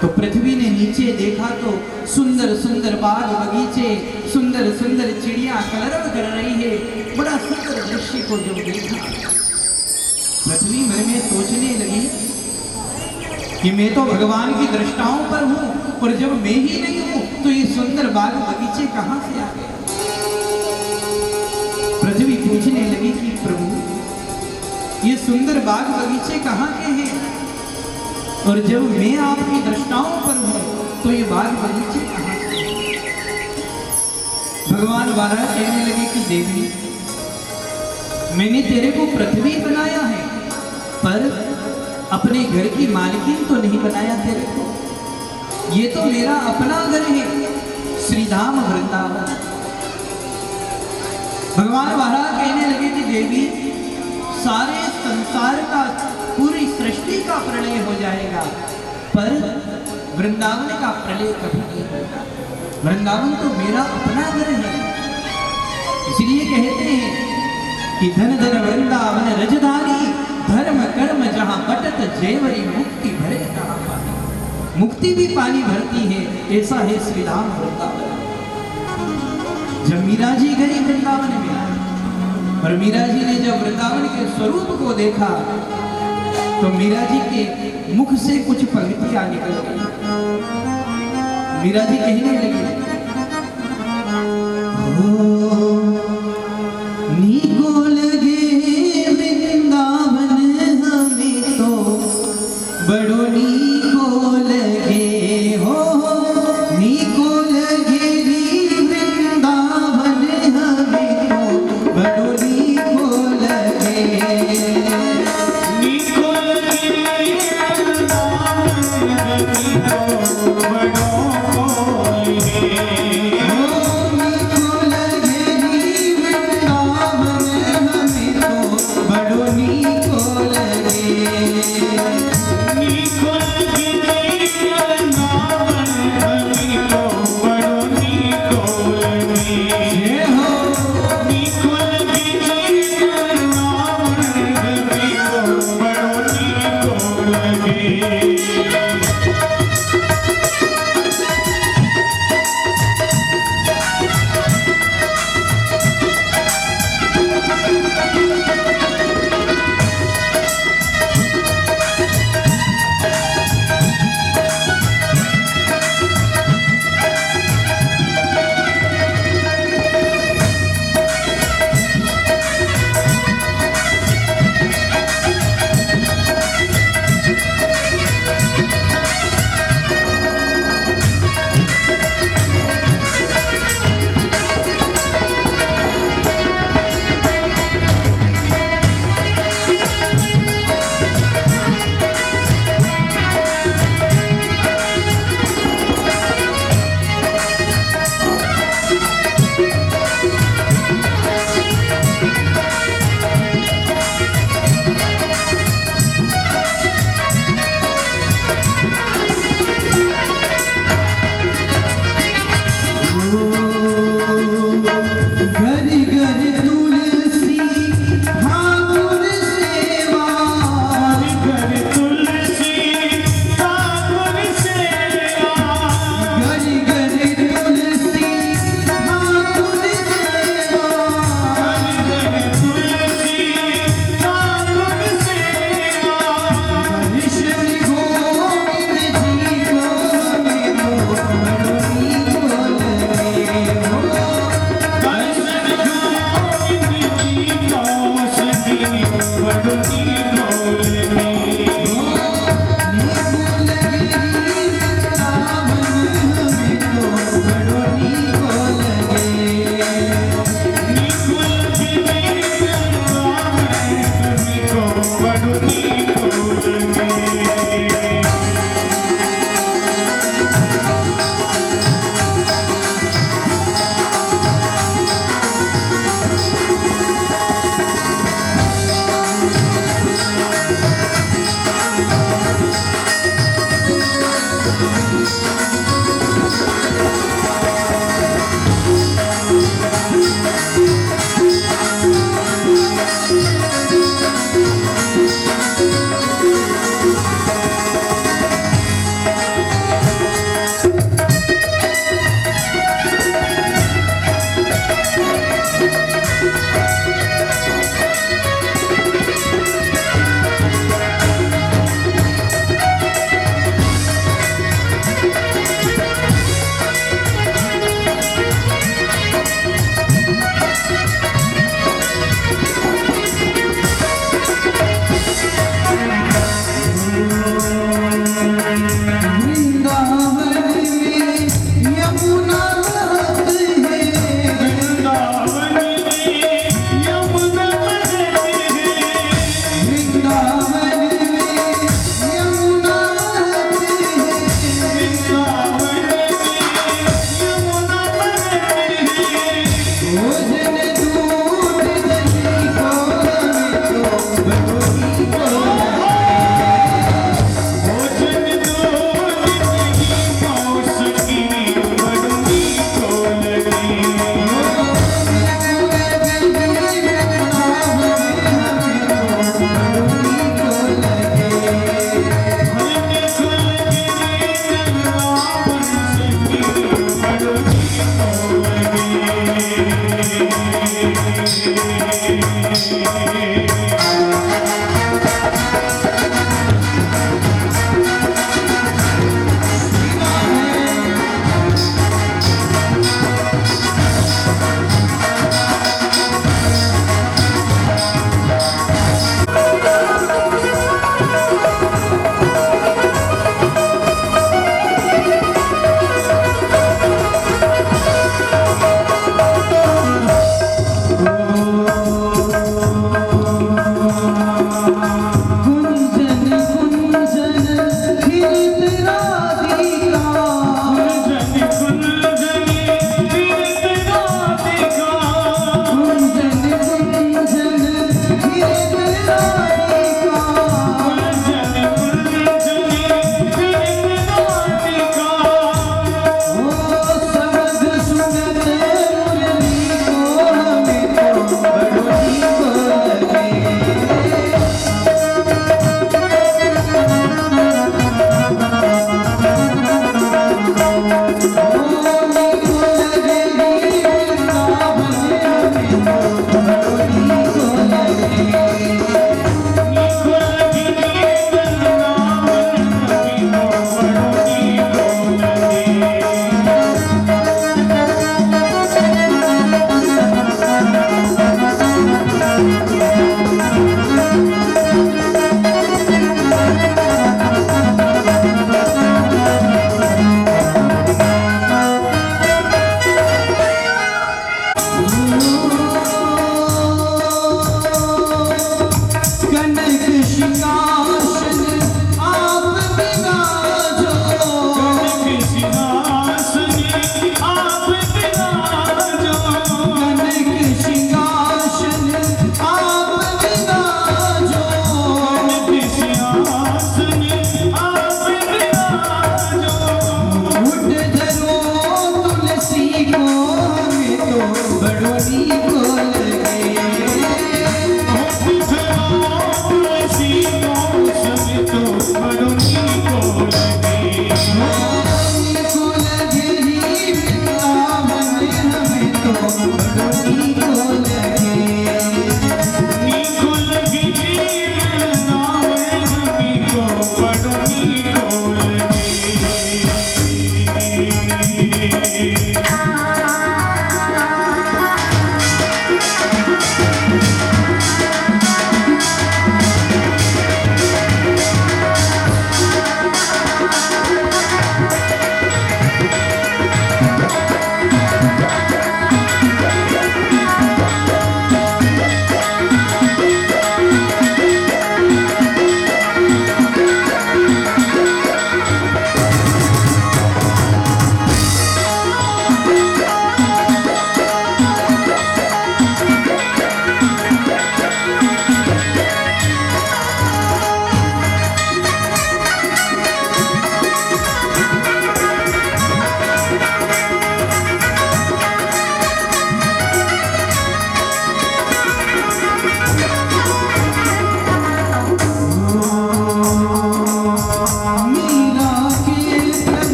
तो पृथ्वी ने नीचे देखा तो सुंदर सुंदर बाग बगीचे, सुंदर सुंदर चिड़िया कलरव कर रही है। बड़ा सुंदर दृश्य को जो देखा, पृथ्वी मन में सोचने लगी कि मैं तो भगवान की दृष्टाओं पर हूं, और जब मैं ही नहीं हूं तो ये सुंदर बाग बगीचे कहां से आ गए। पृथ्वी पूछने लगी कि प्रभु, ये सुंदर बाग बगीचे कहां के हैं, और जब मैं आपकी दृष्टाओं पर हूं तो ये बाग बगीचे कहां से हैं। भगवान वाराह कहने लगे कि देवी, मैंने तेरे को पृथ्वी बनाया है, पर अपने घर की मालकिन तो नहीं बनाया तेरे को। ये तो मेरा अपना घर है, श्रीधाम वृंदावन। भगवान वाराह कहने लगे कि देवी, सारे संसार का, पूरी सृष्टि का प्रलय हो जाएगा, पर वृंदावन का प्रलय कभी नहीं होगा। वृंदावन तो मेरा अपना घर है। इसलिए कहते हैं कि धन धन वृंदावन रजधानी, धर्म कर्म जहां बटत जेवरी, मुक्ति भरे कहां पानी। मुक्ति भी पानी भरती है, ऐसा है श्रीधाम वृंदावन। जब मीरा जी गई वृंदावन में, और मीरा जी ने जब वृंदावन के स्वरूप को देखा तो मीरा जी के मुख से कुछ पंक्तियां निकल गई। मीरा जी कहने लगी, नीको लगे वृंदावन हमें तो, बड़ो नीको लगे हो, नीको लगे वृंदावन हमें तो, बड़ो नीको लगे। वृंदावन में यमुना बहती है, वृंदावन में यमुना बहती है, वृंदावन में यमुना बहती है, वृंदावन में यमुना बहती है। भोजन दूध दही को हमें तो भगवती को भोजन दूध दही को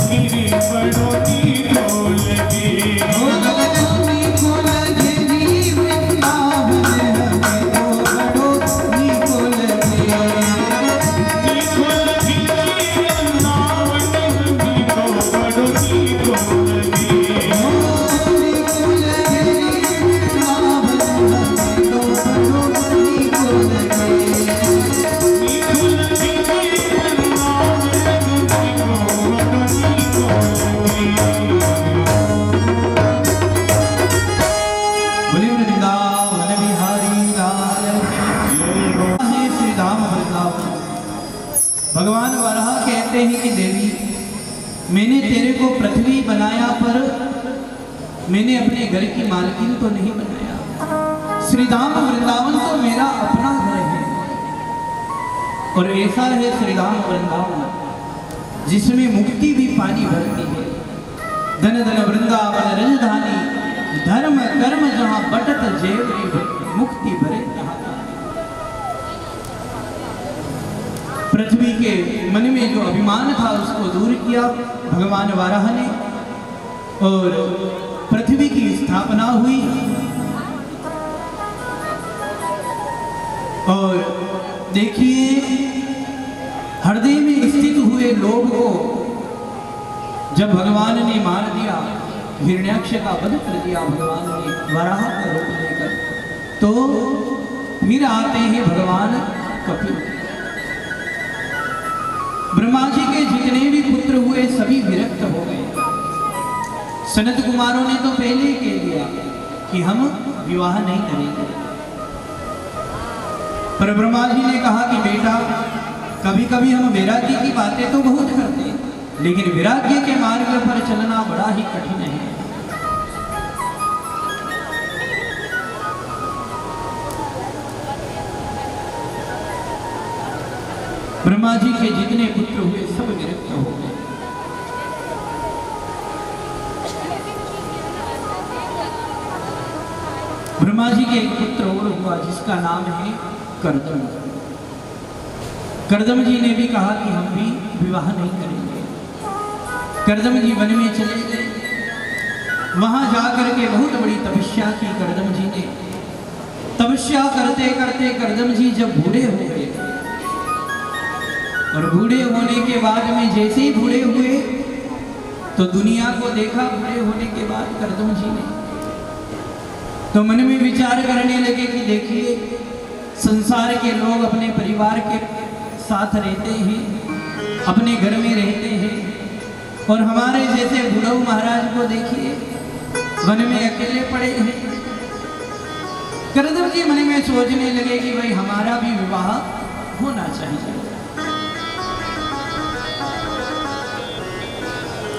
गिरी बड़ो नीको लगे ओ बड़ो नीको लगे जी वृंदावन हमें तो बड़ो नीको लगे। नीको लगी वृंदावन हमें तो बड़ो नीको लगे ओ नीको लगे वृंदावन हमें तो बड़ो नीको लगे। नीको लगी वृंदावन हमें तो बड़ो नीको लगे। बोले वृंदावन बिहारी लाल की है श्री राम वृंदावन। भगवान वराह कहते हैं कि देवी मैंने तेरे को पृथ्वी बनाया पर मैंने अपने घर की मालकिन तो नहीं बनाया। श्री राम वृंदावन तो मेरा अपना घर है और ऐसा है श्री राम वृंदावन जिसमें मुक्ति भी पानी भरती है। धन धन वृंदावन रजधानी धर्म कर्म जहां बटत जेवरी मुक्ति भरे जहां। पृथ्वी के मन में जो अभिमान था उसको दूर किया भगवान वाराह ने और पृथ्वी की स्थापना हुई। और देखिए हृदय में स्थित हुए लोभ को जब भगवान ने मार दिया, हिरण्याक्ष का वध कर दिया भगवान ने वराह का रूप लेकर, तो फिर आते हैं भगवान कपिल। ब्रह्मा जी के जितने भी पुत्र हुए सभी विरक्त हो गए। सनत कुमारों ने तो पहले ही कह दिया कि हम विवाह नहीं करेंगे, पर ब्रह्मा जी ने कहा कि बेटा कभी कभी हम वैराग्य की बातें तो बहुत करते हैं, लेकिन वैराग्य के मार्ग पर चलना बड़ा ही कठिन है। ब्रह्मा जी के जितने पुत्र हुए सब विरक्त हो गए। ब्रह्मा जी के एक पुत्र और हुआ जिसका नाम है कर्दम। कर्दम जी ने भी कहा कि हम भी विवाह नहीं करेंगे। कर्दम जी वन में चले गए, वहां जाकर के बहुत बड़ी तपस्या की कर्दम जी ने। तपस्या करते करते कर्दम जी जब बूढ़े हो गए और बूढ़े होने के बाद में जैसे ही बूढ़े हुए तो दुनिया को देखा बूढ़े होने के बाद कर्दम जी ने, तो मन में विचार करने लगे कि देखिए संसार के लोग अपने परिवार के साथ रहते हैं, अपने घर में रहते हैं, और हमारे जैसे बुढ़ऊ महाराज को देखिए वन में अकेले पड़े हैं। कर्दम जी मन में सोचने लगे कि भाई हमारा भी विवाह होना चाहिए।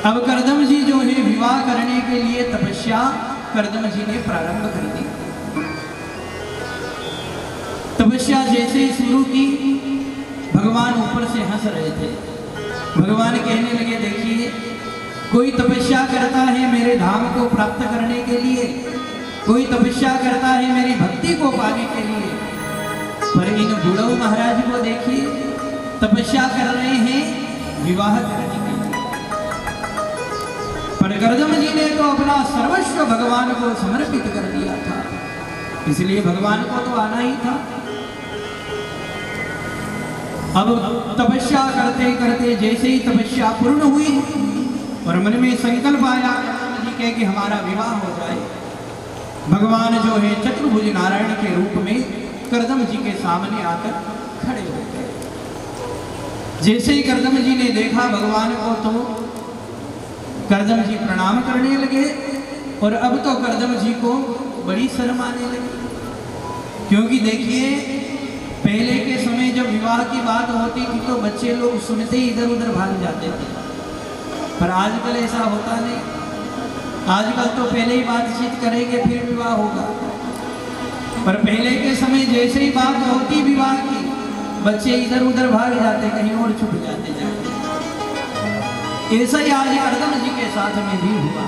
अब कर्दम जी जो है विवाह करने के लिए तपस्या कर्दम जी ने प्रारंभ कर दी। तपस्या जैसे ही शुरू की भगवान ऊपर से हंस रहे थे। भगवान कहने लगे देखिए कोई तपस्या करता है मेरे धाम को प्राप्त करने के लिए, कोई तपस्या करता है मेरी भक्ति को पाने के लिए, पर इन बुढ़ऊ महाराज को देखिए तपस्या कर रहे हैं विवाह करने के लिए। पर कर्दम जी ने तो अपना सर्वस्व भगवान को समर्पित कर दिया था, इसलिए भगवान को तो आना ही था। अब तपस्या करते करते जैसे ही तपस्या पूर्ण हुई और मन में संकल्प आया कर्दम जी के कि हमारा विवाह हो जाए, भगवान जो है चतुर्भुज नारायण के रूप में कर्दम जी के सामने आकर खड़े हो गए। जैसे ही कर्दम जी ने देखा भगवान को तो कर्दम जी प्रणाम करने लगे, और अब तो कर्दम जी को बड़ी शर्म आने लगी, क्योंकि देखिए पहले के समय जब विवाह की बात होती थी तो बच्चे लोग सुनते ही इधर उधर भाग जाते थे, पर आजकल ऐसा होता नहीं। आजकल तो पहले ही बातचीत करेंगे फिर विवाह होगा, पर पहले के समय जैसे ही बात होती विवाह की बच्चे इधर उधर भाग जाते, कहीं और छुप जाते जाते। ऐसा ही आज कर्दम जी के साथ में भी हुआ।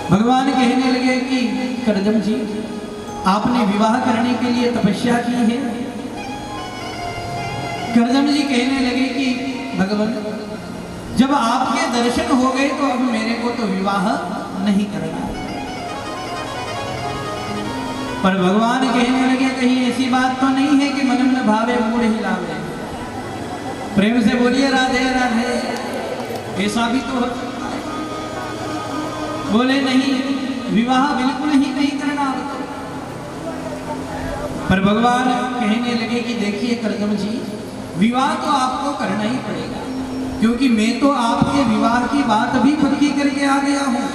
भगवान कहने लगे कि कर्दम जी आपने विवाह करने के लिए तपस्या की है। कर्दम जी कहने लगे कि भगवान जब आपके दर्शन हो गए तो अब मेरे को तो विवाह नहीं करना। पर भगवान कहने लगे कहीं ऐसी बात तो नहीं है कि मन न भावे मूड हिलावे। प्रेम से बोलिए राधे राधे। ऐसा भी तो हो सकता है। बोले नहीं, विवाह बिल्कुल ही नहीं करना। पर भगवान कहने लगे कि देखिए कर्दम जी, विवाह तो आपको करना ही पड़ेगा, क्योंकि मैं तो आपके विवाह की बात भी पक्की करके आ गया हूं।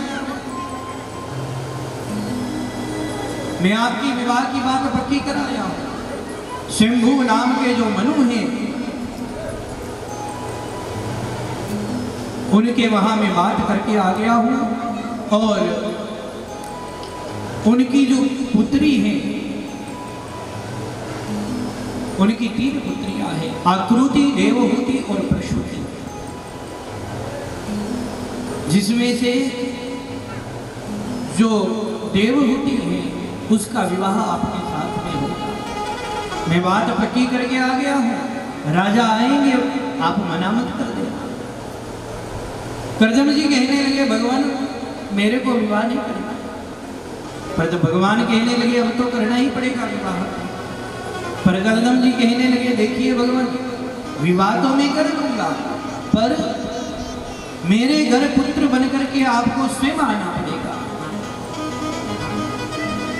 मैं आपकी विवाह की बात पक्की कर आया हूं। शंभु नाम के जो मनु हैं, उनके वहां मैं बात करके आ गया हूं, और उनकी जो पुत्री है, उनकी 3 पुत्रियां हैं, आकृति, देवहूति और प्रसूति, जिसमें से जो देवहूति है उसका विवाह आपके साथ में होगा। मैं बात पक्की करके आ गया हूं। राजा आएंगे, आप मना मत कर देना। कर्दम जी कहने लगे भगवान मेरे को विवाह नहीं करना। पर जब भगवान कहने लगे अब तो करना ही पड़ेगा विवाह। पर कर्दम जी कहने लगे देखिए भगवान, विवाह तो मैं कर दूंगा, पर मेरे घर पुत्र बनकर के आपको स्वयं आना पड़ेगा।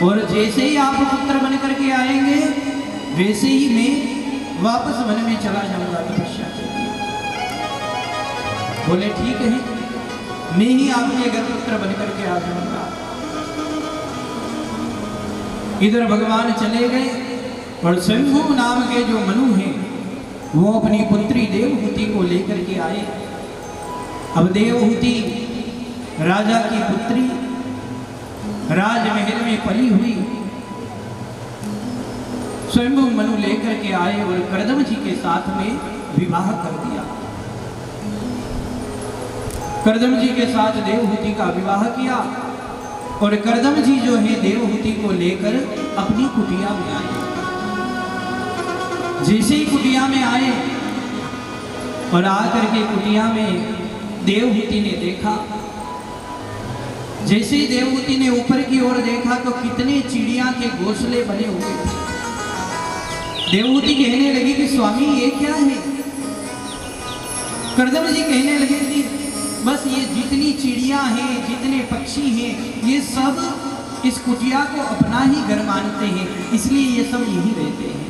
और जैसे ही आप पुत्र बन करके आएंगे, वैसे ही मैं वापस वन में चला जाऊंगा तपस्या के लिए। बोले ठीक है, मैं ही आपके घर पुत्र बन करके आ जाऊंगा। इधर भगवान चले गए और शंभु नाम के जो मनु हैं, वो अपनी पुत्री देवहूति को लेकर के आए। अब देवहूति राजा की पुत्री, राजमहल में पली हुई, स्वयं मनु लेकर के आए और कर्दम जी के साथ में विवाह कर दिया। कर्दम जी के साथ देवहूति का विवाह किया, और कर्दम जी जो है देवहूति को लेकर अपनी कुटिया में आए। जैसे ही कुटिया में आए और आकर के कुटिया में देवहूति ने देखा, जैसे ही देवहूति ने ऊपर की ओर देखा तो कितने चिड़िया के घोंसले बने हुए थे। देवहूति कहने लगी कि स्वामी ये क्या है? कर्दम जी कहने लगे कि बस ये जितनी चिड़िया हैं, जितने पक्षी हैं, ये सब इस कुटिया को अपना ही घर मानते हैं, इसलिए ये सब यही रहते हैं।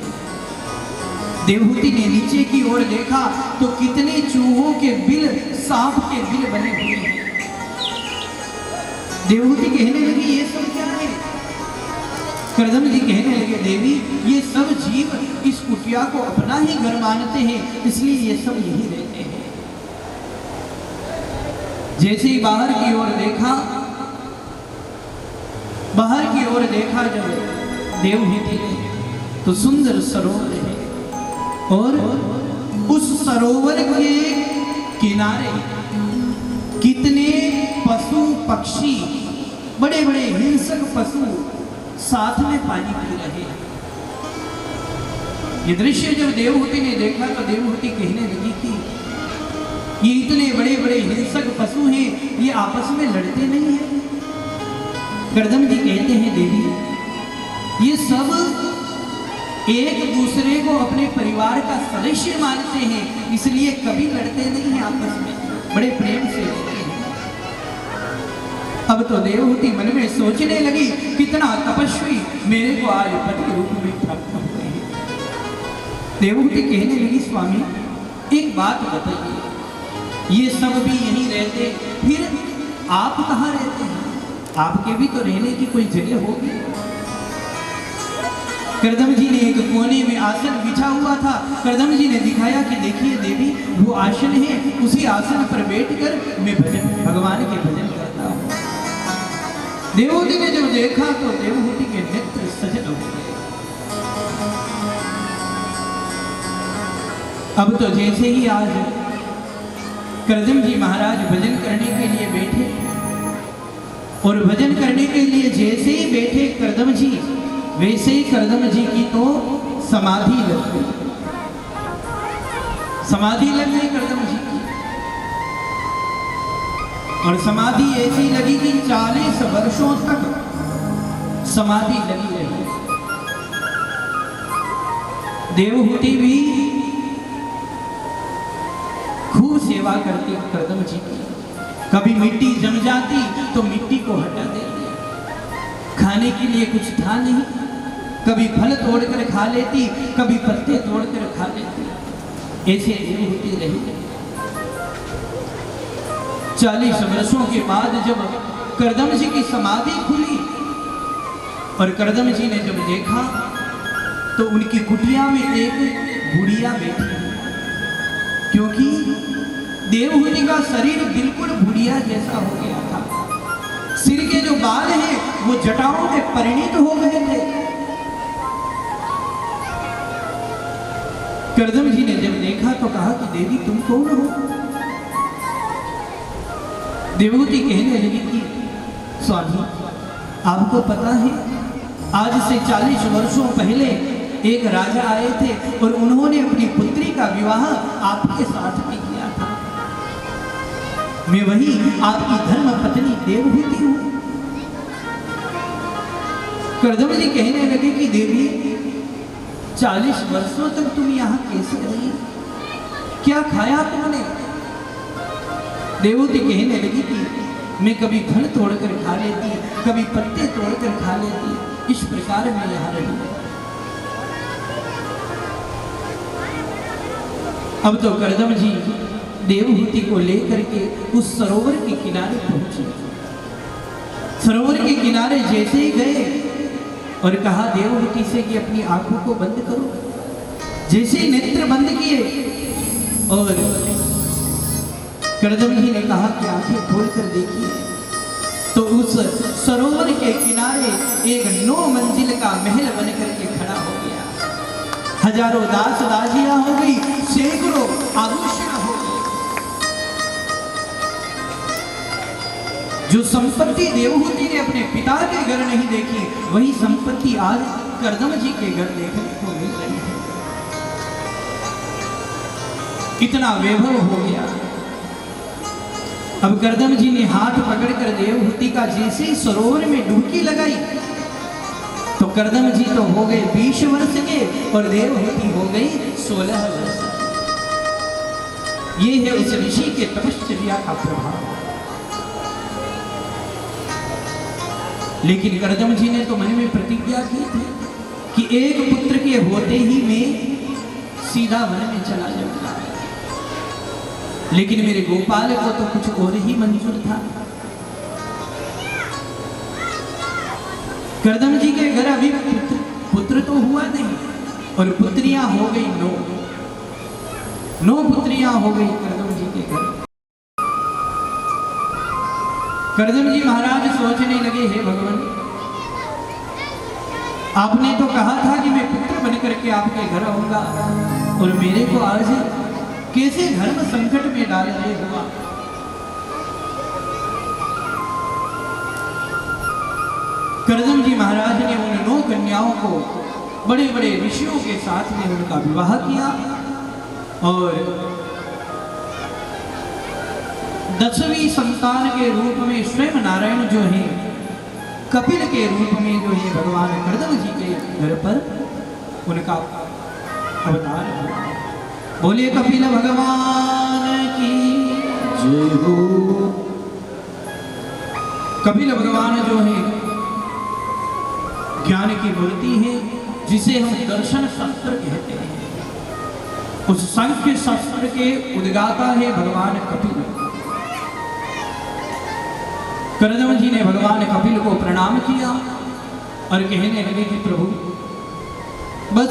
देवहूति ने नीचे की ओर देखा तो कितने चूहों के बिल, सांप के बिल बने हुए हैं। देवहूति कहने लगी ये सब क्या है? कर्दम जी कहने लगे देवी, ये सब जीव इस कुटिया को अपना ही घर मानते हैं, इसलिए ये सब यही रहते हैं। जैसे ही बाहर की ओर देखा, बाहर की ओर देखा जब देवहूति ने, तो सुंदर सरोवर है, और उस सरोवर के किनारे कितने पशु पक्षी, बड़े बड़े हिंसक पशु साथ में पानी पी रहे हैं। ये दृश्य जब देवहूति ने देखा तो देवहूति कहने लगी कि ये इतने बड़े बड़े हिंसक पशु हैं, ये आपस में लड़ते नहीं हैं। कर्दम जी कहते हैं देवी, ये सब एक दूसरे को अपने परिवार का सदस्य मानते हैं, इसलिए कभी लड़ते नहीं हैं आपस में, बड़े प्रेम से रहते हैं। अब तो देवहूति मन में सोचने लगी कितना तपस्वी मेरे को आज पति रूप में प्राप्त हुए हैं। देवहूति कहने लगी स्वामी एक बात बताइए, ये सब भी यहीं रहते, फिर आप कहाँ रहते हैं? आपके भी तो रहने की कोई जगह होगी। कर्दम जी ने एक कोने में आसन बिछा हुआ था। कर्दम जी ने दिखाया कि देखिए देवी, वो आसन है, उसी आसन पर बैठकर मैं भगवान के भजन करता हूँ। देवहूति ने जब देखा तो देवहूति के नेत्र सजल हो गए। अब तो जैसे ही आज कर्दम जी महाराज भजन करने के लिए बैठे, और भजन करने के लिए जैसे ही बैठे कर्दम जी, वैसे ही कर्दम जी की तो समाधि लग गई। समाधि लग गई कर्दम जी की। और समाधि ऐसी लगी कि 40 वर्षों तक समाधि लगी रही। देवहूति भी खूब सेवा करती कर्दम जी की। कभी मिट्टी जम जाती तो मिट्टी को हटा देती, खाने के लिए कुछ था नहीं, कभी फल तोड़कर खा लेती, कभी पत्ते तोड़कर खा लेती। ऐसे देवहूति रही। 40 वर्षों के बाद जब कर्दम जी की समाधि खुली और कर्दम जी ने जब देखा तो उनकी कुटिया में एक बुढ़िया बैठी, क्योंकि देवहूति का शरीर बिल्कुल बुढ़िया जैसा हो गया था। सिर के जो बाल हैं वो जटाओं में परिणित हो गए थे। कर्दम जी ने जब देखा तो कहा कि देवी तुम कौन हो? देवहूति कहने लगी कि स्वामी आपको पता है आज से 40 वर्षों पहले एक राजा आए थे और उन्होंने अपनी पुत्री का विवाह आपके साथ भी किया था। मैं वही आपकी धर्म पत्नी देवहूति हूं। कर्दम जी कहने लगे कि देवी 40 वर्षों तक तुम यहां कैसे रही? क्या खाया तुमने? देवहूति कहने लगी कि मैं कभी फल तोड़कर खा लेती, कभी पत्ते तोड़कर खा लेती, इस प्रकार मैं यहां रही। अब तो कर्दम जी देवहूति को लेकर के उस सरोवर के किनारे पहुंचे। सरोवर के किनारे जैसे ही गए और कहा देवहूति से कि अपनी आंखों को बंद करो। जैसे ही नेत्र बंद किए और कर्दम जी ने कहा कि आंखें खोलकर देखिए तो उस सरोवर के किनारे एक 9 मंजिल का महल बनकर के खड़ा हो गया। हजारों दास दासियां हो गई, सैकड़ों आभूषण हो गए। जो संपत्ति देवहूति ने अपने पिता के घर नहीं देखी, वही संपत्ति आज कर्दम जी के घर देखने को मिल रही है। इतना वैभव हो गया। अब कर्दम जी ने हाथ पकड़कर देवहूति का जैसे ही सरोवर में डुबकी लगाई तो कर्दम जी तो हो गए 20 वर्ष के और देवहूति हो गई 16 वर्ष। ये है उस ऋषि के तपश्चर्या का प्रभाव। लेकिन कर्दम जी ने तो मन में प्रतिज्ञा की थी कि एक पुत्र के होते ही मैं सीधा वन में चला जाऊंगा। लेकिन मेरे गोपाल को तो कुछ और ही मंजूर था। कर्दम जी के घर अभी पुत्र तो हुआ नहीं और पुत्रियां हो गई 9 पुत्रियां हो गई कर्दम जी के घर। कर्दम जी महाराज सोचने लगे, हे भगवान, आपने तो कहा था कि मैं पुत्र बनकर के आपके घर आऊंगा और मेरे को आज कैसे धर्म संकट में डाल रहे हुआ। कर्दम जी महाराज ने उन 9 कन्याओं को बड़े बड़े ऋषियों के साथ में उनका विवाह किया और 10वीं संतान के रूप में स्वयं नारायण जो है कपिल के रूप में जो है भगवान कर्दम जी के घर पर उनका अवतार हुआ। बोलिए कपिल भगवान की जय हो। कपिल भगवान जो है ज्ञान की मूर्ति है, जिसे हम दर्शन शास्त्र कहते हैं। उस सांख्य शास्त्र के उद्गाता है भगवान कपिल। कर्दम जी ने भगवान कपिल को प्रणाम किया और कहने लगे कि प्रभु बस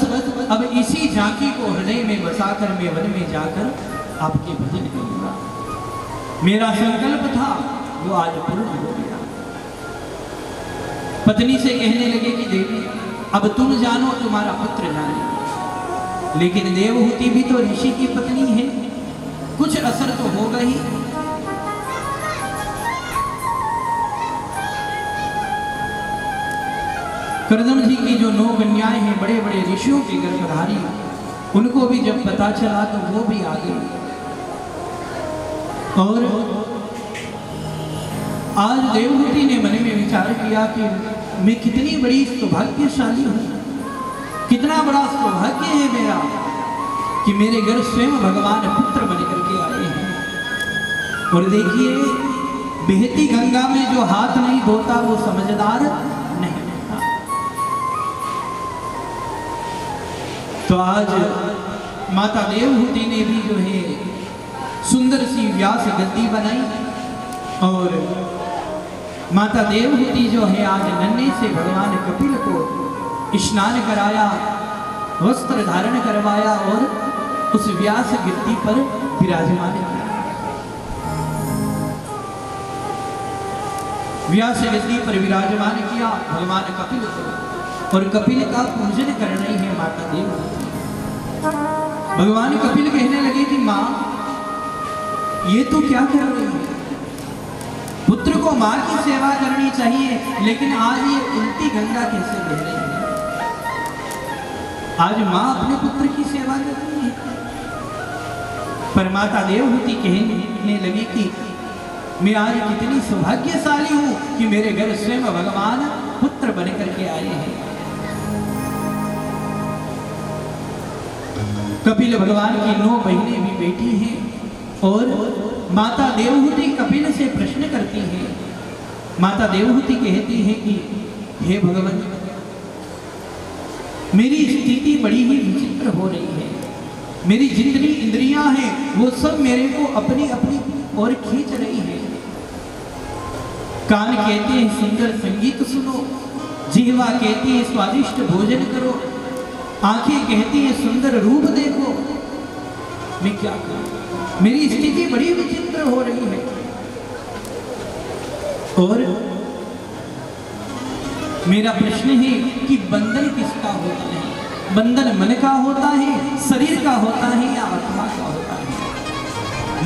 अब इसी झांकी को हृदय में बसाकर मैं वन में जाकर आपके भजन करूंगा। मेरा संकल्प था वो आज पूर्ण हो गया। पत्नी से कहने लगे कि देवी अब तुम जानो, तुम्हारा पुत्र जाने। लेकिन देवहूति भी तो ऋषि की पत्नी है, कुछ असर तो होगा ही। कर्दम जी की जो 9 कन्याएं हैं बड़े बड़े ऋषियों के गर्भधारी, उनको भी जब पता चला तो वो भी आ गई और आज देवहूति ने मन में विचार किया कि मैं कितनी बड़ी सौभाग्यशाली हूँ, कितना बड़ा सौभाग्य है मेरा कि मेरे घर स्वयं भगवान पुत्र बन करके आए हैं। और देखिए, बहती गंगा में जो हाथ नहीं धोता वो समझदार नहीं होता। तो आज माता देवहूति ने भी जो है सुंदर सी व्यास गद्दी बनाई और माता देवहूति जो है आज नन्हे से भगवान कपिल को स्नान कराया, वस्त्र धारण करवाया और उस व्यास गद्दी पर विराजमान किया। व्यास गद्दी पर विराजमान किया भगवान कपिल को, और कपिल का पूजन कर रही है माता देवहूति। भगवान कपिल कहने लगे कि माँ, ये तो क्या कर रही है? पुत्र को माँ की सेवा करनी चाहिए, लेकिन आज ये उल्टी गंगा कैसे बह रही है? आज माँ अपने पुत्र की सेवा कर रही है। पर माता देवहूति कहने लगी कि मैं आज कितनी सौभाग्यशाली हूं कि मेरे घर स्वयं भगवान पुत्र बन करके आए हैं। कपिल भगवान की 9 बहनें भी बेटी हैं और माता देवहूति कपिल से प्रश्न करती हैं। माता देवहूति कहती है कि हे भगवान, मेरी स्थिति बड़ी ही विचित्र हो रही है। मेरी जितनी इंद्रियां हैं वो सब मेरे को अपनी अपनी ओर खींच रही है। कान कहते हैं सुंदर संगीत सुनो, जिह्वा कहती है स्वादिष्ट भोजन करो, आंखें कहती है सुंदर रूप देखो। मैं क्या करूं? मेरी स्थिति बड़ी विचित्र हो रही है। और मेरा प्रश्न है कि बंधन किसका होता है? बंधन मन का होता है, शरीर का होता है या आत्मा का होता है?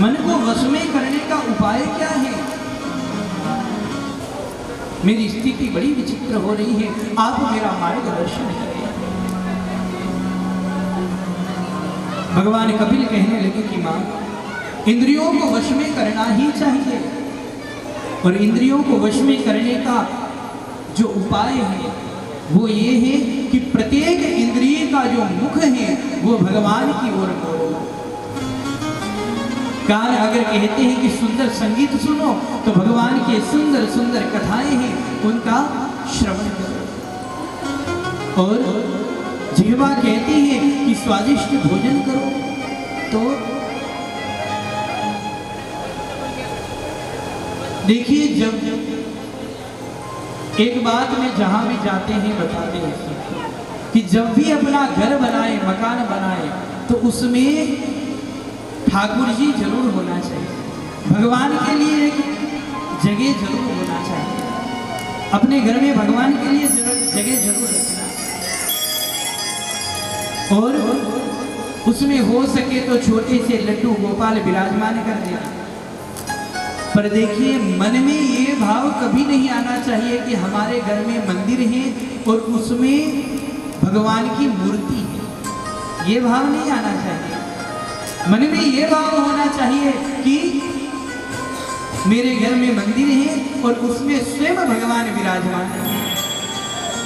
मन को वश में करने का उपाय क्या है? मेरी स्थिति बड़ी विचित्र हो रही है, आप मेरा मार्गदर्शन करें। भगवान कपिल कहने लगे कि मां, इंद्रियों को वश में करना ही चाहिए, और इंद्रियों को वश में करने का जो उपाय है वो ये है कि प्रत्येक इंद्रिय का जो मुख है वो भगवान की ओर मोड़ो। कान अगर कहते हैं कि सुंदर संगीत सुनो, तो भगवान के सुंदर सुंदर कथाएं हैं उनका श्रवण करो। और जिह्वा कहती है कि स्वादिष्ट भोजन करो। तो देखिए, जब एक बात में जहां भी जाते हैं बताते हैं कि जब भी अपना घर बनाए, मकान बनाए, तो उसमें ठाकुर जी जरूर होना चाहिए। भगवान के लिए एक जगह जरूर होना चाहिए। अपने घर में भगवान के लिए जगह जरूर रखना, और उसमें हो सके तो छोटे से लड्डू गोपाल विराजमान कर देना। पर देखिए, मन में ये भाव कभी नहीं आना चाहिए कि हमारे घर में मंदिर है और उसमें भगवान की मूर्ति है। ये भाव नहीं आना चाहिए। मन में ये भाव होना चाहिए कि मेरे घर में मंदिर है और उसमें स्वयं भगवान विराजमान है,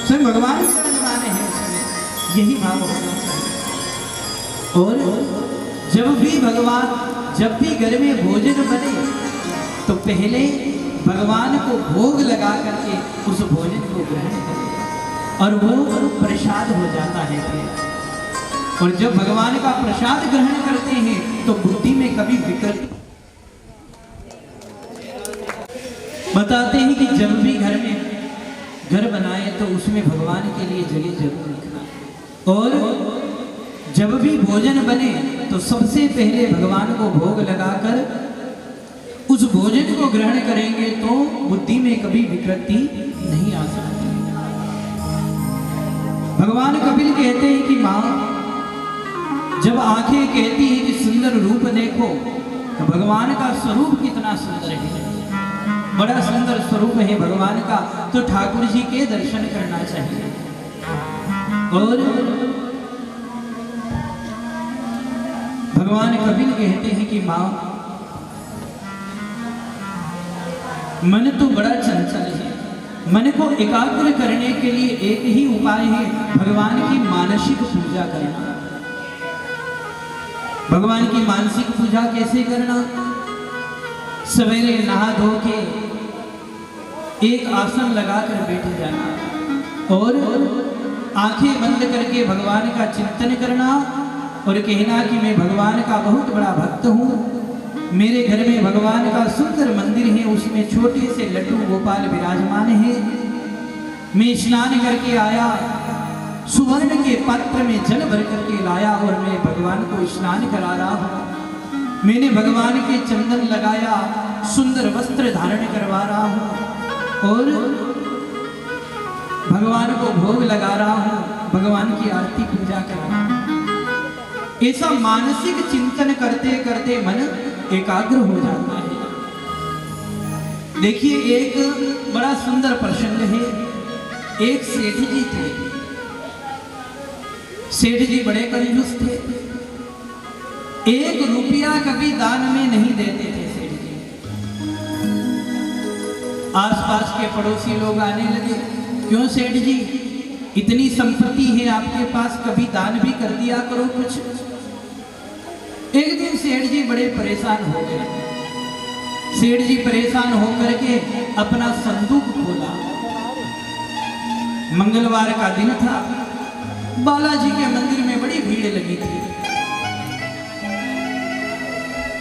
स्वयं भगवान विराजमान है उसमें। यही भाव होना चाहिए। और जब भी घर में भोजन बने तो पहले भगवान को भोग लगा करके उस भोजन को ग्रहण करें, और वो प्रसाद हो जाता है फिर। और जब भगवान का प्रसाद ग्रहण करते हैं तो बुद्धि में कभी विकृति। बताते हैं कि जब भी घर बनाए तो उसमें भगवान के लिए जगह जरूर रखना, और जब भी भोजन बने तो सबसे पहले भगवान को भोग लगाकर उस भोजन को ग्रहण करेंगे तो बुद्धि में कभी विकृति नहीं आ सकती। भगवान कपिल कहते हैं कि मां, जब आंखें कहती हैं कि सुंदर रूप देखो, तो भगवान का स्वरूप कितना सुंदर है, बड़ा सुंदर स्वरूप है भगवान का। तो ठाकुर जी के दर्शन करना चाहिए। और भगवान कपिल कहते हैं कि मां, मन तो बड़ा चंचल है। मन को एकाग्र करने के लिए एक ही उपाय है, भगवान की मानसिक पूजा करना। भगवान की मानसिक पूजा कैसे करना? सवेरे नहा धो के एक आसन लगाकर बैठ जाना और आंखें बंद करके भगवान का चिंतन करना और कहना कि मैं भगवान का बहुत बड़ा भक्त हूँ। मेरे घर में भगवान का सुंदर मंदिर है, उसमें छोटे से लड्डू गोपाल विराजमान है। मैं स्नान करके आया, सुवर्ण के पात्र में जल भर करके लाया और मैं भगवान को स्नान करा रहा हूँ। मैंने भगवान के चंदन लगाया, सुंदर वस्त्र धारण करवा रहा हूँ और भगवान को भोग लगा रहा हूँ, भगवान की आरती पूजा कर रहा हूँ। ऐसा मानसिक चिंतन करते करते मन एकाग्र हो जाता है। देखिए, एक बड़ा सुंदर प्रसंग है। एक सेठ जी थे। सेठ जी बड़े कंजूस थे। 1 रुपया कभी दान में नहीं देते थे सेठ जी। आसपास के पड़ोसी लोग आने लगे, क्यों सेठ जी, इतनी संपत्ति है आपके पास, कभी दान भी कर दिया करो कुछ। एक दिन सेठ जी बड़े परेशान हो गए। सेठ जी परेशान होकर के अपना संदूक खोला। मंगलवार का दिन था, बालाजी के मंदिर में बड़ी भीड़ लगी थी।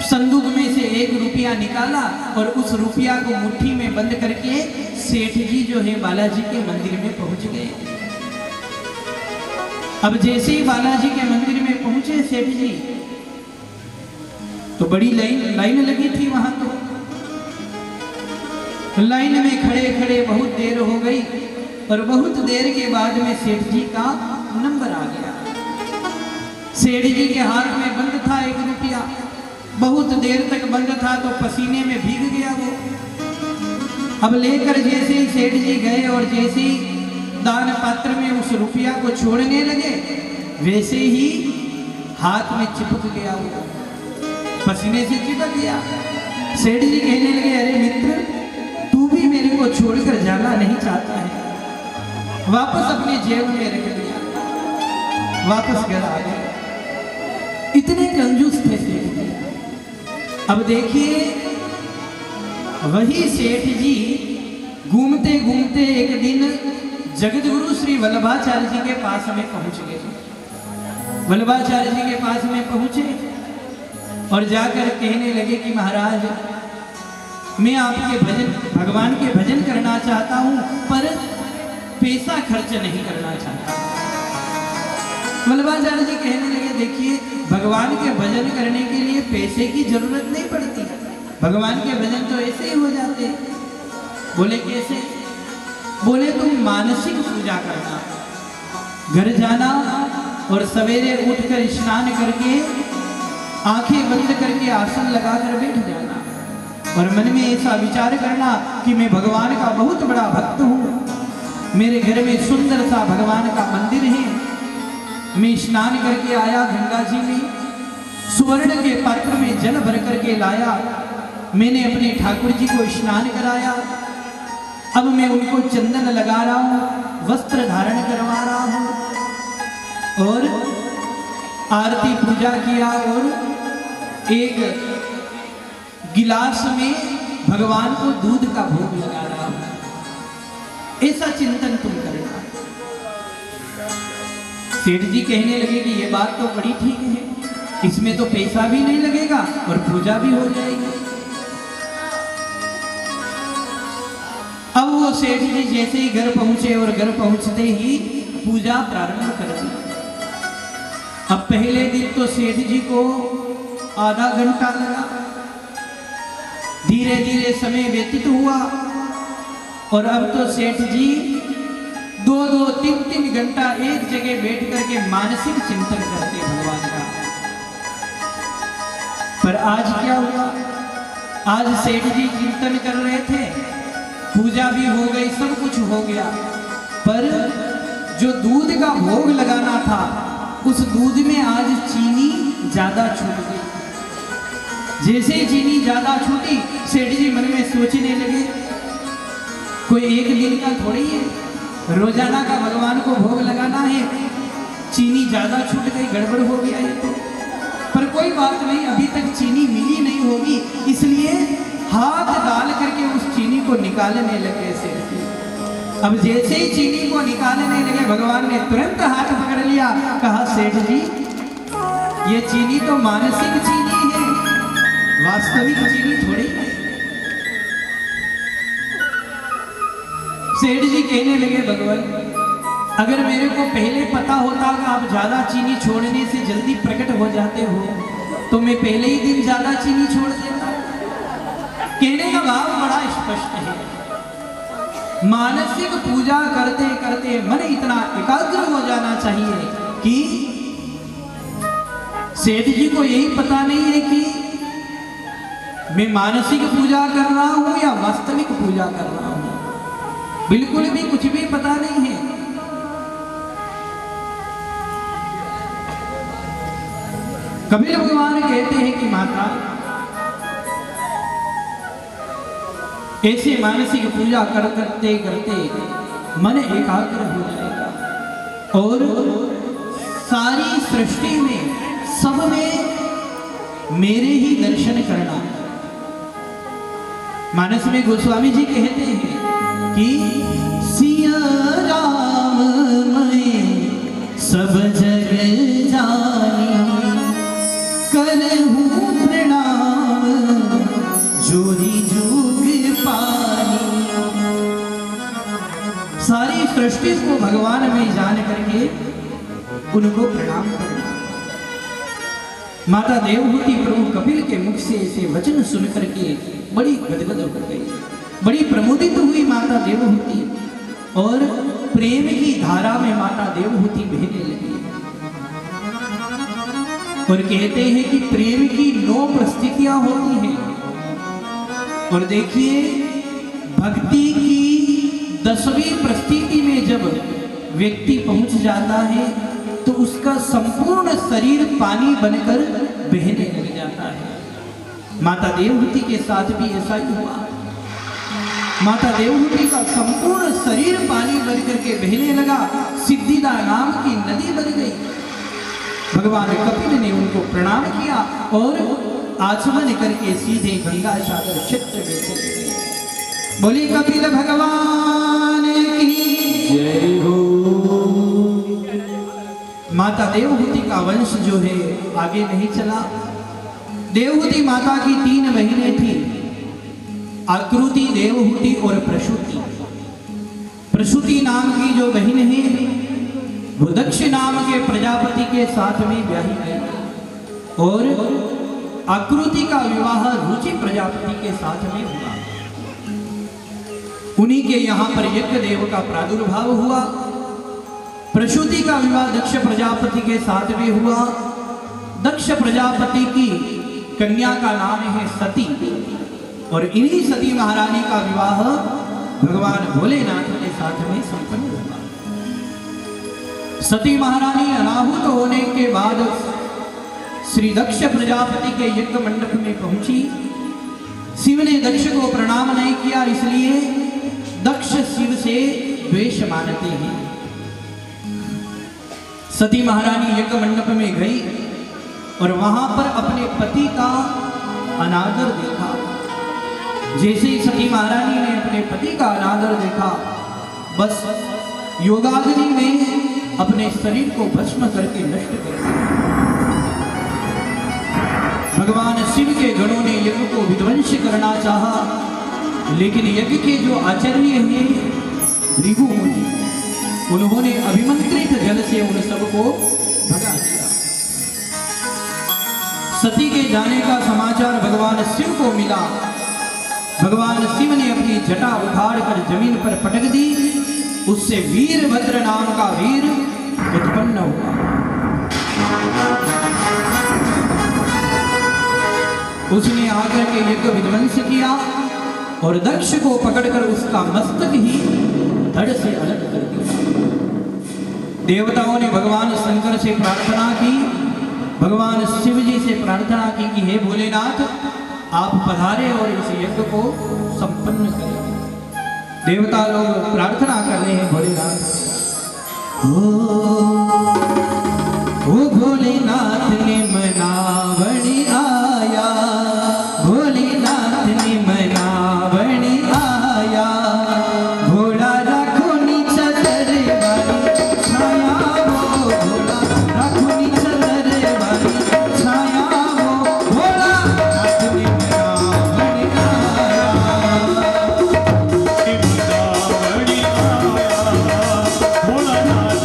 संदूक में से 1 रुपया निकाला और उस रुपया को मुट्ठी में बंद करके सेठ जी जो है बालाजी के मंदिर में पहुंच गए। अब जैसे ही बालाजी के मंदिर में पहुंचे सेठ जी, तो बड़ी लाइन लगी थी वहां। तो लाइन में खड़े खड़े बहुत देर हो गई और बहुत देर के बाद में सेठ जी का नंबर आ गया। सेठ जी के हाथ में बंद था 1 रुपया, बहुत देर तक बंद था तो पसीने में भीग गया वो। अब लेकर जैसे ही सेठ जी गए और जैसे ही दान पात्र में उस रुपया को छोड़ने लगे, वैसे ही हाथ में चिपक गया वो, पसीने से चिपक गया। सेठ जी कहने लगे, अरे मित्र, तू भी मेरे को छोड़कर जाना नहीं चाहता है? वापस अपने जेब में रख दिया, वापस घर आ गए। इतने कंजूस थे सेठ जी। अब देखिए, वही सेठ जी घूमते घूमते एक दिन जगतगुरु श्री वल्लभाचार्य जी के पास में पहुंच गए। वल्लभाचार्य जी के पास में पहुंचे और जाकर कहने लगे कि महाराज, मैं आपके भजन, भगवान के भजन करना चाहता हूं, पर पैसा खर्च नहीं करना चाहता। वल्लभाचार्य जी कहने लगे, देखिए, भगवान के भजन करने के लिए पैसे की जरूरत नहीं पड़ती, भगवान के भजन तो ऐसे ही हो जाते। बोले कैसे? बोले तुम मानसिक पूजा करना, घर जाना और सवेरे उठकर स्नान करके आंखें बंद करके आसन लगाकर बैठ जाना और मन में ऐसा विचार करना कि मैं भगवान का बहुत बड़ा भक्त हूँ। मेरे घर में सुंदर सा भगवान का मंदिर है। मैं स्नान करके आया गंगा जी में, सुवर्ण के पात्र में जल भर करके लाया। मैंने अपने ठाकुर जी को स्नान कराया। अब मैं उनको चंदन लगा रहा हूँ, वस्त्र धारण करवा रहा हूँ और आरती पूजा किया और एक गिलास में भगवान को दूध का भोग लगा रहा हूं। ऐसा चिंतन तुम करना। सेठ जी कहने लगे कि ये बात तो बड़ी ठीक है, इसमें तो पैसा भी नहीं लगेगा और पूजा भी हो जाएगी। अब वो सेठ जी जैसे ही घर पहुंचे और घर पहुंचते ही पूजा प्रारंभ कर दी। अब पहले दिन तो सेठ जी को आधा घंटा लगा, धीरे धीरे समय व्यतीत हुआ और अब तो सेठ जी 2-2, 3-3 घंटा एक जगह बैठ करके मानसिक चिंतन करते भगवान का। पर आज क्या हुआ? आज सेठ जी चिंतन कर रहे थे, पूजा भी हो गई, सब कुछ हो गया, पर जो दूध का भोग लगाना था उस दूध में आज चीनी ज्यादा छूट गई। जैसे ही चीनी ज्यादा छूटी, सेठ जी मन में सोचने लगे कोई एक दिन का थोड़ी है, रोजाना का भगवान को भोग लगाना है। चीनी ज्यादा छूट गई, गड़बड़ हो गया है तो, पर कोई बात नहीं, अभी तक चीनी मिली नहीं होगी, इसलिए हाथ डाल करके उस चीनी को निकालने लगे सेठ जी। अब जैसे ही चीनी को निकालने लगे, भगवान ने तुरंत हाथ पकड़ लिया, कहा सेठ जी ये चीनी तो मानसिक चीनी है, वास्तविक चीनी थोड़ी है। सेठ जी कहने लगे भगवान, अगर मेरे को पहले पता होता कि आप ज्यादा चीनी छोड़ने से जल्दी प्रकट हो जाते हो तो मैं पहले ही दिन ज्यादा चीनी छोड़ देता। कहने का भाव बड़ा स्पष्ट है, मानसिक पूजा करते करते मन इतना एकाग्र हो जाना चाहिए कि सेठ जी को यही पता नहीं है कि मैं मानसिक पूजा कर रहा हूं या वास्तविक पूजा कर रहा हूं, बिल्कुल भी कुछ भी पता नहीं है। कबीर भगवान कहते हैं कि माता ऐसे मानसिक पूजा करते करते मन एकाग्र हो जाएगा और सारी सृष्टि में सब में मेरे ही दर्शन करना। मानस में गोस्वामी जी कहते हैं कि सिया राम मैं सब जग जानी, करहूं प्रणाम जोरी जुग पानी। सारी सृष्टि को भगवान में जान करके उनको प्रणाम करना। माता देवहूति प्रभु कपिल के मुख से ऐसे वचन सुन करके बड़ी गदगद हो गई, बड़ी प्रमोदित हुई माता देवहूति और प्रेम की धारा में माता देवहूति बहने लगी और कहते हैं कि प्रेम की 9 परिस्थितियां होती हैं और देखिए भक्ति की 10वीं परिस्थिति में जब व्यक्ति पहुंच जाता है तो उसका संपूर्ण शरीर पानी बनकर बहने लग जाता है। माता देवहूति के साथ भी ऐसा ही हुआ। माता देवहूति का संपूर्ण शरीर पानी बनकर के बहने लगा, सिद्धिदा नाम की नदी बन गई। भगवान कपिल ने उनको प्रणाम किया और आचमन करके सीधे गंगा सागर क्षेत्र में चले गए। बोली कपिल भगवान की जय हो। माता देवहूति का वंश जो है आगे नहीं चला। देवहूति माता की 3 बहनें थी, आकृति, देवहूति और प्रसूति। प्रसूति नाम की जो बहन है वो दक्ष नाम के प्रजापति के साथ में ब्याही गई और आकृति का विवाह रुचि प्रजापति के साथ में हुआ। उन्हीं के यहाँ पर यज्ञ देव का प्रादुर्भाव हुआ। प्रसूति का विवाह दक्ष प्रजापति के साथ भी हुआ। दक्ष प्रजापति की कन्या का नाम है सती और इन्हीं सती महारानी का विवाह भगवान भोलेनाथ के साथ में संपन्न हुआ। सती महारानी अनाहुत होने के बाद श्री दक्ष प्रजापति के यज्ञ मंडप में पहुंची। शिव ने दक्ष को प्रणाम नहीं किया, इसलिए दक्ष शिव से द्वेष मानते हैं। सती महारानी यज्ञ मंडप में गई और वहां पर अपने पति का अनादर देखा। जैसे ही सती महारानी ने अपने पति का अनादर देखा, बस योगाग्नि में अपने शरीर को भस्म करके नष्ट कर दिया। भगवान शिव के गणों ने यज्ञ को विध्वंस करना चाहा, लेकिन यज्ञ के जो आचार्य हैं भृगु मुनि, उन्होंने अभिमंत्रित जल से उन सबको भगा दिया। सती के जाने का समाचार भगवान शिव को मिला। भगवान शिव ने अपनी जटा उखाड़कर जमीन पर पटक दी, उससे वीरभद्र नाम का वीर उत्पन्न हुआ। उसने आकर के यज्ञ विध्वंस किया और दक्ष को पकड़कर उसका मस्तक ही धड़ से अलग कर दिया। देवताओं ने भगवान शंकर से प्रार्थना की, भगवान शिव जी से प्रार्थना की कि हे भोलेनाथ, आप पधारे और इस यज्ञ को संपन्न करें। देवता लोग प्रार्थना कर रहे हैं भोलेनाथ। ओ भोलेनाथ ने मनावणी आया, भोलेनाथ ने मनावणी आया। भोला राखोनी चदर वाली छाया वो, भोला राखोनी चदर वाली छाया वो, भोला नाथ ने मनावणी आया। भोलानाथ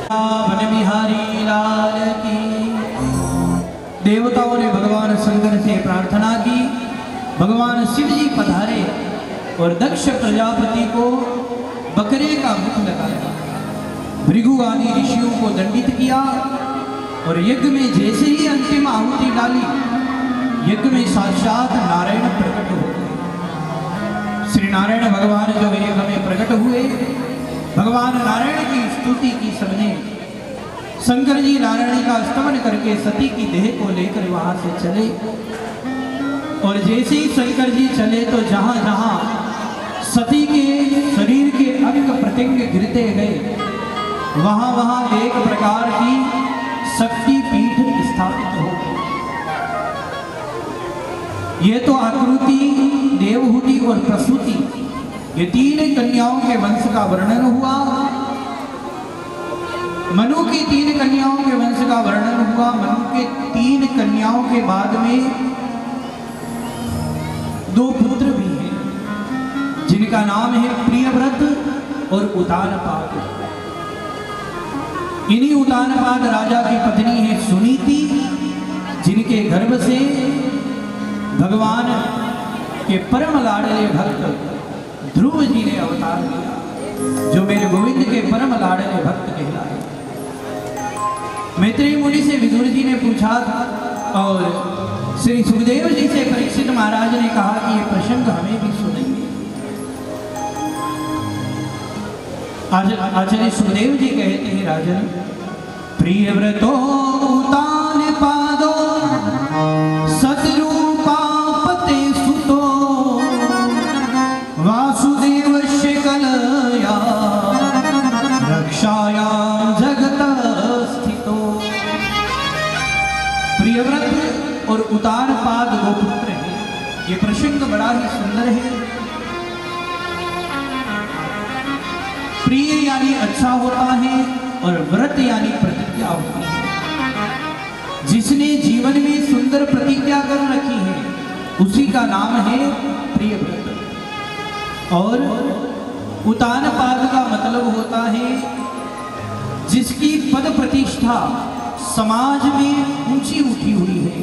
वन बिहारी लाल की। देवताओं ने भगवान शंकर से प्रार्थना की, भगवान शिव जी पधारे और दक्ष प्रजापति को बकरे का मुख लगाया, भृगु आदि ऋषियों को दंडित किया और यज्ञ में जैसे ही अंतिम आहुति डाली, यज्ञ में साक्षात नारायण प्रकट हो गए। श्री नारायण भगवान जो यज्ञ में प्रकट हुए, भगवान नारायण की स्तुति की सबने। शंकर जी नारायण का स्तवन करके सती की देह को लेकर वहां से चले और जैसे ही शंकर जी चले तो जहां जहां सती के शरीर के अंग प्रत्यंग गिरते गए, वहां वहां एक प्रकार की शक्ति पीठ स्थापित हो गई। ये तो आकृति, देवहूति और प्रसूति, ये तीन कन्याओं के वंश का वर्णन हुआ। मनु की तीन कन्याओं के वंश का वर्णन हुआ। मनु के तीन कन्याओं के बाद में दो पुत्र भी हैं, जिनका नाम है प्रियव्रत और उतानपाद। इन्हीं उतानपाद राजा की पत्नी है सुनीति, जिनके गर्भ से भगवान के परम लाडले भक्त ध्रुव जी ने अवतार लिया, जो मेरे गोविंद के परम लाडले भक्त कहलाए। मैत्रेय मुनि से विदुर जी ने पूछा और श्री सुखदेव जी से परीक्षित महाराज ने कहा कि ये प्रसंग हमें भी सुनेंगे। आचार्य सुखदेव जी कहते हैं, राजन प्रियव्रतो उतानपादो सतरूपा पते सुतो वासुदेवस्य कलया रक्षायां जगत स्थितो। प्रियव्रत और उतानपाद दो पुत्र हैं। ये प्रसंग बड़ा ही सुंदर है। प्रिय यानी अच्छा होता है और व्रत यानी प्रतिज्ञा होती है। जिसने जीवन में सुंदर प्रतिज्ञा कर रखी है उसी का नाम है प्रियव्रत। और उतानपाद का मतलब होता है जिसकी पद प्रतिष्ठा समाज में ऊंची उठी हुई है,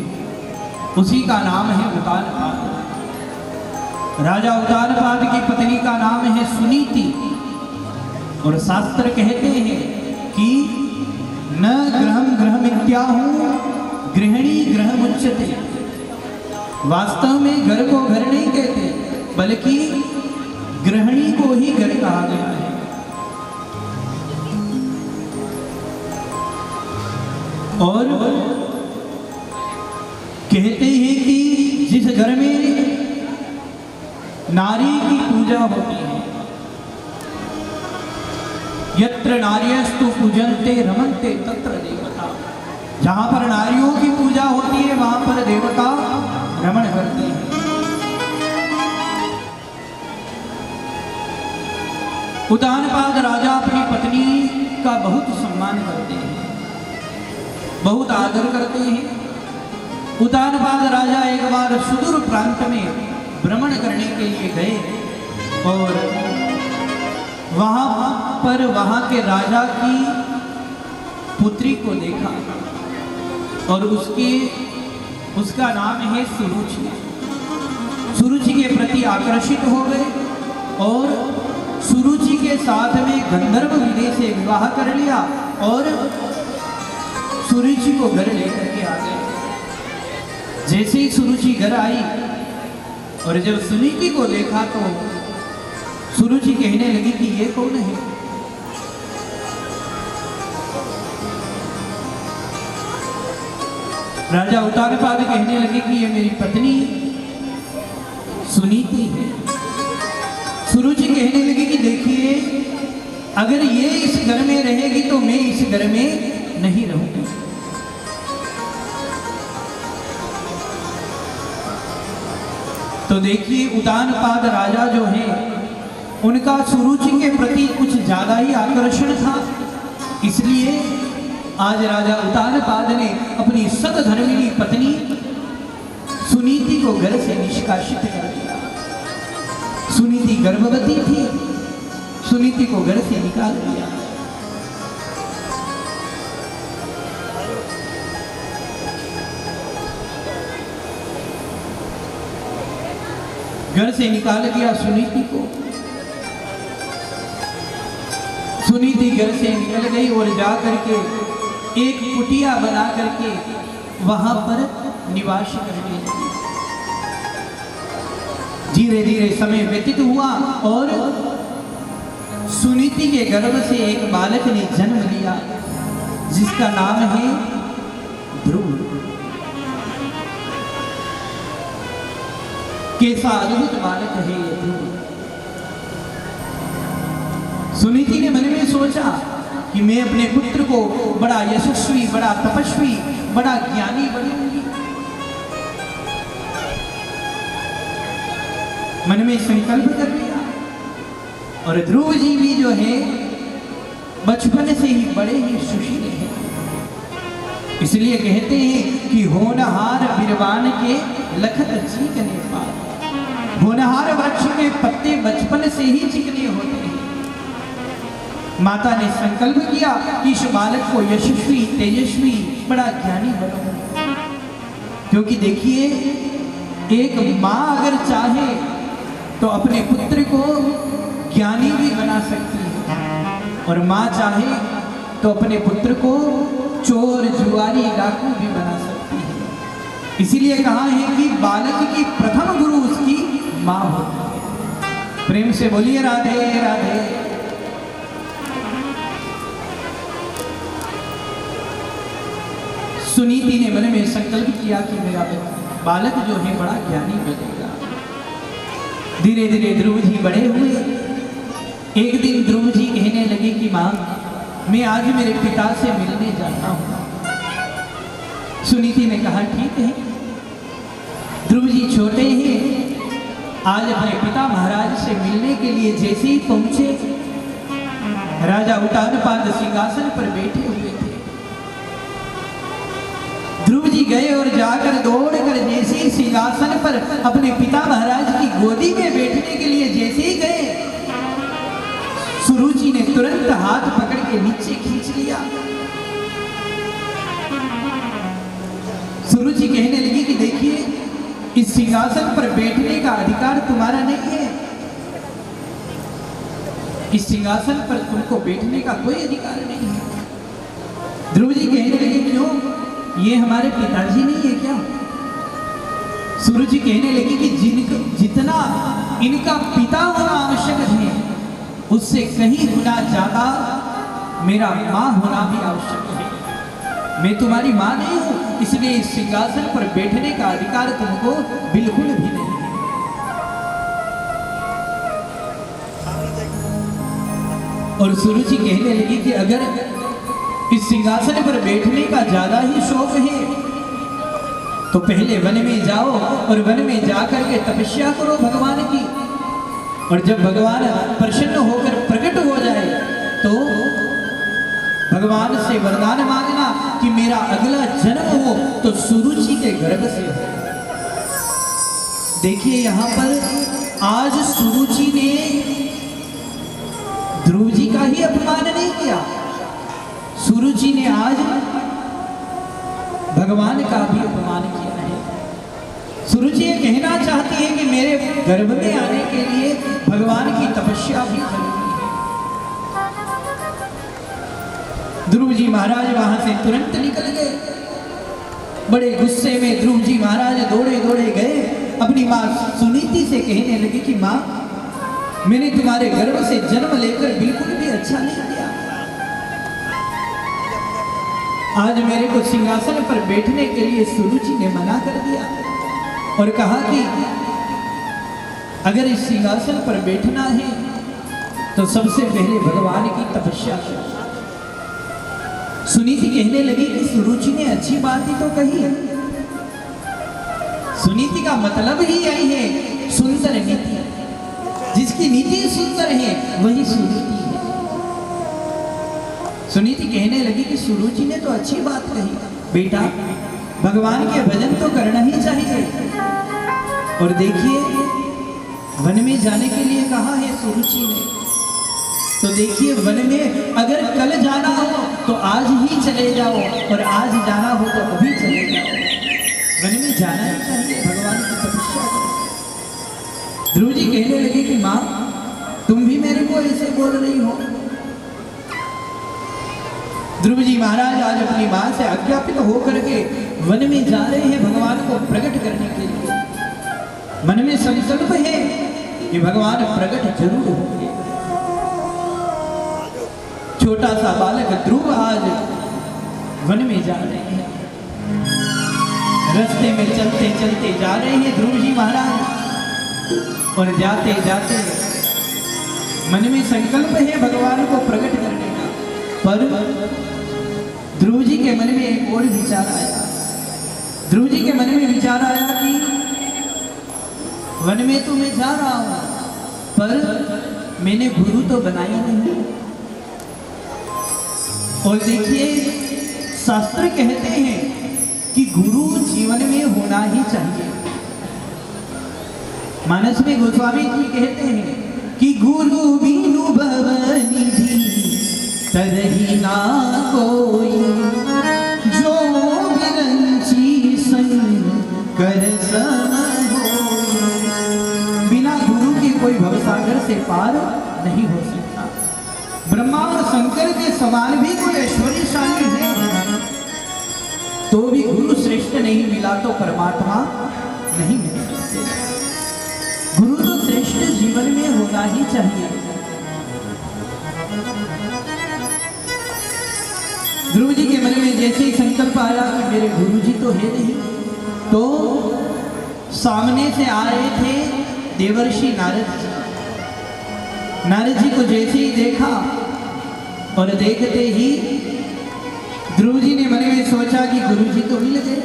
उसी का नाम है उतानपाद। राजा उतानपाद की पत्नी का नाम है सुनीति। और शास्त्र कहते हैं कि न ग्रहम ग्रहमित्याहु गृहिणी ग्रहम उच्यते। वास्तव में घर को घर नहीं कहते, बल्कि गृहिणी को ही घर कहा गया है। और कहते हैं कि जिस घर में नारी की पूजा होती है, यत्र नार्यस्तु पूजन्ते रमन्ते तत्र देवता, जहां पर नारियों की पूजा होती है वहां पर देवता रमण करते हैं। उतानपाद राजा अपनी पत्नी का बहुत सम्मान करते हैं, बहुत आदर करते हैं। उतानपाद राजा एक बार सुदूर प्रांत में भ्रमण करने के लिए गए और वहां पर वहां के राजा की पुत्री को देखा और उसका नाम है सुरुचि। सुरुचि के प्रति आकर्षित हो गए और सुरुचि के साथ में गंधर्व विधि से विवाह कर लिया और सुरुचि को घर लेकर के आ गए। जैसे ही सुरुचि घर आई और जब सुनीति को देखा तो सुरुचि कहने लगी कि ये कौन है। राजा उतानपाद कहने लगे कि ये मेरी पत्नी सुनीति है। सुरुचि कहने लगी कि देखिए, अगर ये इस घर में रहेगी तो मैं इस घर में नहीं रहूंगी। तो देखिए, उतानपाद राजा जो है उनका सुरुचि के प्रति कुछ ज्यादा ही आकर्षण था, इसलिए आज राजा उतानपाद ने अपनी सतधर्मिणी पत्नी सुनीति को घर से निष्कासित कर दिया। सुनीति गर्भवती थी, सुनीति को घर से निकाल दिया। घर से निकाल दिया सुनीति को। सुनीति घर से निकल गई और जा करके एक कुटिया बना करके वहां पर निवास करने लगी। धीरे धीरे समय व्यतीत हुआ और सुनीति के गर्भ से एक बालक ने जन्म लिया जिसका नाम है ध्रुव। कैसा अद्भुत बालक है ये ध्रुव। सुनीति ने मन में सोचा कि मैं अपने पुत्र को बड़ा यशस्वी, बड़ा तपस्वी, बड़ा ज्ञानी बनूंगी। मन में संकल्प कर लिया। और ध्रुव जी भी जो है बचपन से ही बड़े ही सुशील हैं। इसलिए कहते हैं कि होनहार बिरबान के लखत चीकने पार। होनहार वृक्ष के पत्ते बचपन से ही चिकने होते हैं। माता ने संकल्प किया कि इस बालक को यशस्वी, तेजस्वी, बड़ा ज्ञानी बनाऊंगी। क्योंकि देखिए, एक माँ अगर चाहे तो अपने पुत्र को ज्ञानी भी बना सकती है और माँ चाहे तो अपने पुत्र को चोर, जुआरी, डाकू भी बना सकती है। इसीलिए कहा है कि बालक की प्रथम गुरु उसकी माँ होती है। प्रेम से बोलिए राधे राधे। सुनीति ने मन में संकल्प किया कि मेरा बालक जो है बड़ा ज्ञानी बनेगा। धीरे धीरे ध्रुव जी बड़े हुए। एक दिन ध्रुव जी कहने लगे कि माँ, मैं आज मेरे पिता से मिलने जाता हूँ। सुनीति ने कहा ठीक है। ध्रुव जी छोटे हैं, आज अपने पिता महाराज से मिलने के लिए जैसे ही पहुंचे, राजा उत्तानपाद सिंहासन पर बैठे हुए थे। ध्रुव जी गए और जाकर दौड़कर जैसे ही सिंहासन पर अपने पिता महाराज की गोदी में बैठने के लिए जैसे ही गए, सुरुचि ने तुरंत हाथ पकड़ के नीचे खींच लिया। सुरुचि कहने लगी कि देखिए, इस सिंहासन पर बैठने का अधिकार तुम्हारा नहीं है। इस सिंहासन पर तुमको बैठने का कोई अधिकार नहीं है। ध्रुव जी कहने लगे क्यों, ये हमारे पिताजी नहीं है क्या? सुरुचि कहने लगी कि जितना इनका पिता होना आवश्यक है, उससे कहीं गुना ज्यादा मेरा माँ होना भी आवश्यक है। मैं तुम्हारी माँ नहीं हूं, इसलिए इस सिंहासन पर बैठने का अधिकार तुमको बिल्कुल भी नहीं है। और सुरुचि कहने लगी कि अगर इस सिंहासन पर बैठने का ज्यादा ही शौक है तो पहले वन में जाओ और वन में जाकर के तपस्या करो भगवान की। और जब भगवान प्रसन्न होकर प्रकट हो जाए तो भगवान से वरदान मांगना कि मेरा अगला जन्म हो तो सुरुचि के गर्भ से हो। देखिए यहां पर आज सुरुचि ने ध्रुव जी का ही अपमान नहीं किया, सुरुचि ने आज भगवान का भी अपमान किया है। सुरुचि ये कहना चाहती है कि मेरे गर्भ में आने के लिए भगवान की तपस्या भी जरूरी है। ध्रुव जी महाराज वहां से तुरंत निकल गए। बड़े गुस्से में ध्रुव जी महाराज दौड़े दौड़े गए, अपनी माँ सुनीति से कहने लगे कि माँ, मैंने तुम्हारे गर्भ से जन्म लेकर बिल्कुल भी अच्छा नहीं किया। आज मेरे को सिंहासन पर बैठने के लिए सुरुचि ने मना कर दिया और कहा कि अगर इस सिंहासन पर बैठना है तो सबसे पहले भगवान की तपस्या करो। सुनीति कहने लगी कि सुरुचि ने अच्छी बात ही तो कही है। सुनीति का मतलब ही यही है, सुंदर नीति। जिसकी नीति सुंदर है वही सुनीति है। सुनीति कहने लगी कि सुरुचि ने तो अच्छी बात कही, बेटा भगवान के भजन तो करना ही चाहिए। और देखिए वन में जाने के लिए कहा है सुरुचि ने, तो देखिए वन में अगर कल जाना हो तो आज ही चले जाओ और आज जाना हो तो अभी चले जाओ। वन में जाना ही चाहिए, भगवान की तपस्या करो। ध्रुव जी कहने लगे कि मां तुम भी मेरे को ऐसे बोल रही हो। ध्रुव जी महाराज आज अपनी मां से आज्ञापित होकर के वन में जा रहे हैं भगवान को प्रकट करने के लिए। मन में संकल्प है कि भगवान प्रकट जरूर होंगे। छोटा सा बालक ध्रुव आज वन में जा रहे हैं। रास्ते में चलते चलते जा रहे हैं ध्रुव जी महाराज, और जाते जाते मन में संकल्प है भगवान को प्रकट करने का। पर ध्रुव जी के मन में एक और विचार आया। ध्रुव जी के मन में विचार आया कि वन में तो मैं जा रहा हूं, पर मैंने गुरु तो बनाया नहीं। और देखिए शास्त्र कहते हैं कि गुरु जीवन में होना ही चाहिए। मानस में गोस्वामी जी कहते हैं कि गुरु बिनु भवनिधि तरही ना कोई, जो बिरंची संग कर सम होई। बिना गुरु के कोई भवसागर से पार नहीं हो सकता। ब्रह्मा और शंकर के समान भी कोई ऐश्वर्यशाली है तो भी गुरु श्रेष्ठ नहीं मिला तो परमात्मा नहीं मिल सकते। गुरु तो श्रेष्ठ जीवन में होना ही चाहिए। ध्रुव जी के मन में जैसे ही संकल्प आया कि मेरे गुरु जी तो है नहीं, तो सामने से आ रहे थे देवर्षि नारद जी। नारद जी को जैसे ही देखा और देखते ही ध्रुव जी ने मन में सोचा कि गुरु जी तो मिल गए।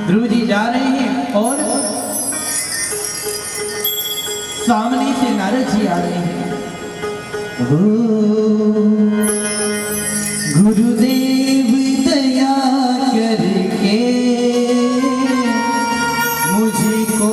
ध्रुव जी जा रहे हैं और सामने से नारद जी आ रहे हैं। गुरुदेव दया करके मुझको